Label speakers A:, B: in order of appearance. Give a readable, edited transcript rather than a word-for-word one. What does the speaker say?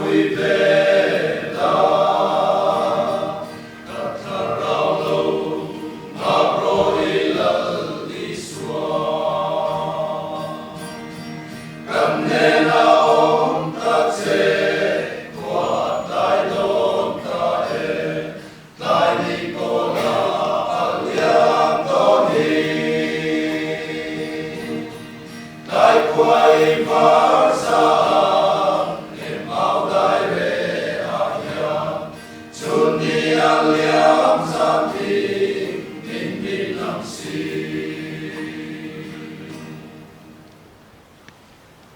A: Quy về ta các thảo lâu mà rồi lỡ đi xóa cầm nên ôm ta chế qua tai đôn ta e tai đi cô la liang đôn hi tai quay phá xa Liam Santi, in Binam Si.